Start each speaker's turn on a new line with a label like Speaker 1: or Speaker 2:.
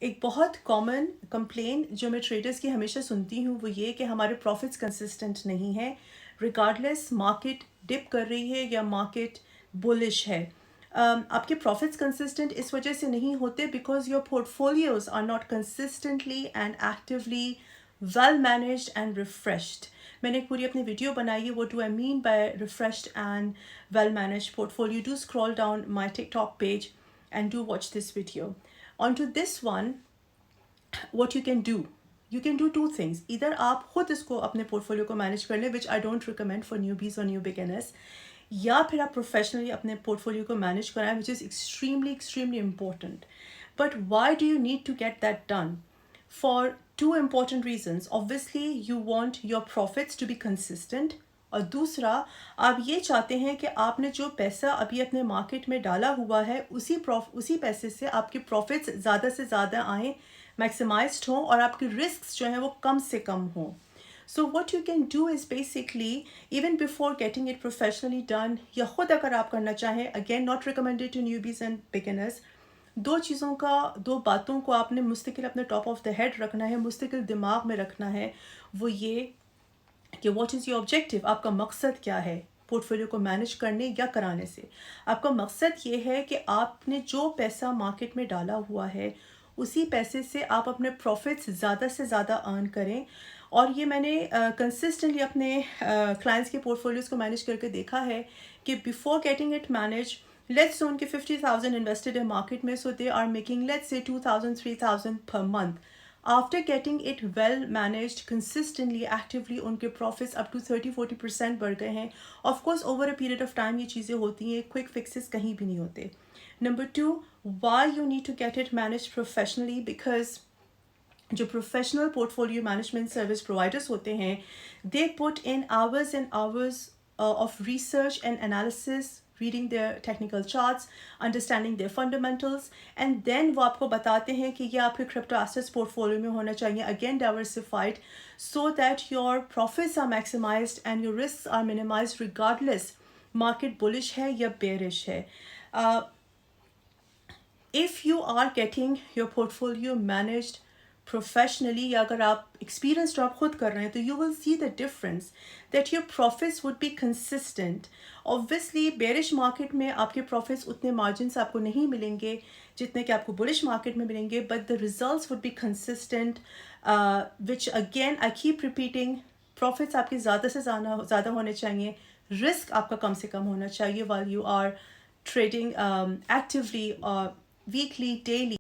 Speaker 1: एक बहुत common complain जो मैं ट्रेडर्स की हमेशा सुनती हूँ वो ये कि हमारे प्रॉफिट्स कंसिस्टेंट नहीं है, रिगार्डलेस मार्केट डिप कर रही है या मार्केट बुलिश है। आपके प्रॉफिट्स कंसिस्टेंट इस वजह से नहीं होते because your portfolios are not consistently and actively well managed and refreshed. मैंने एक पूरी अपनी वीडियो बनाई है, what do I mean by refreshed and well managed portfolio. Do scroll down my TikTok page and do watch this video. Onto this one, what you can do two things. Either आप खुद इसको अपने portfolio को manage कर लें, which I don't recommend for newbies और new beginners, या फिर आप प्रोफेशनली अपने पोर्टफोलियो को मैनेज कराएं, which is extremely important. But why do you need to get that done? For two important reasons. Obviously, you want your profits to be consistent. और दूसरा, आप ये चाहते हैं कि आपने जो पैसा अभी अपने मार्केट में डाला हुआ है उसी पैसे से आपके प्रॉफिट्स ज़्यादा से ज़्यादा आएँ, मैक्सिमाइज्ड हों और आपके रिस्क्स जो हैं वो कम से कम हों. So what you can do is basically, even before getting it professionally done, या खुद अगर आप करना चाहें, again not recommended to newbies and beginners, दो बातों को आपने मुस्तकिल अपने टॉप ऑफ द हेड रखना है, मुस्तकिल दिमाग में रखना है. वो ये कि व्हाट इज़ योर ऑब्जेक्टिव, आपका मकसद क्या है पोर्टफोलियो को मैनेज करने या कराने से. आपका मकसद ये है कि आपने जो पैसा मार्केट में डाला हुआ है उसी पैसे से आप अपने प्रॉफिट्स ज़्यादा से ज़्यादा अर्न करें. और ये मैंने कंसिस्टेंटली अपने क्लाइंट्स के पोर्टफोलियोज़ को मैनेज करके देखा है कि before getting it manage, let's say उनके 50,000 invested in market में, so they are making let's say 2,000 3,000 per month. After getting it well managed consistently actively, उनके profits up to 30-40% बढ़ गए हैं. Of course over a period of time ये चीज़ें होती हैं, quick fixes कहीं भी नहीं होते. Number two, why you need to get it managed professionally, because जो professional portfolio management service providers होते हैं, they put in hours and hours of research and analysis, reading their technical charts, understanding their fundamentals, and then वो आपको बताते हैं कि ये आपके crypto assets portfolio में होना चाहिए, again diversified, so that your profits are maximized and your risks are minimized regardless market bullish है या bearish है. If you are getting your portfolio managed professionally, या अगर आप एक्सपीरियंस्ड आप खुद कर रहे हैं, तो you will see the difference that your profits would be consistent. Obviously bearish market में आपके प्रॉफिट्स उतने मार्जिन आपको नहीं मिलेंगे जितने कि आपको बुलिश मार्केट में मिलेंगे, but the results would be consistent, which again I keep repeating, profits आपके ज़्यादा से ज़्यादा होने चाहिए, रिस्क आपका कम से कम होना चाहिए while you are trading actively, weekly, daily.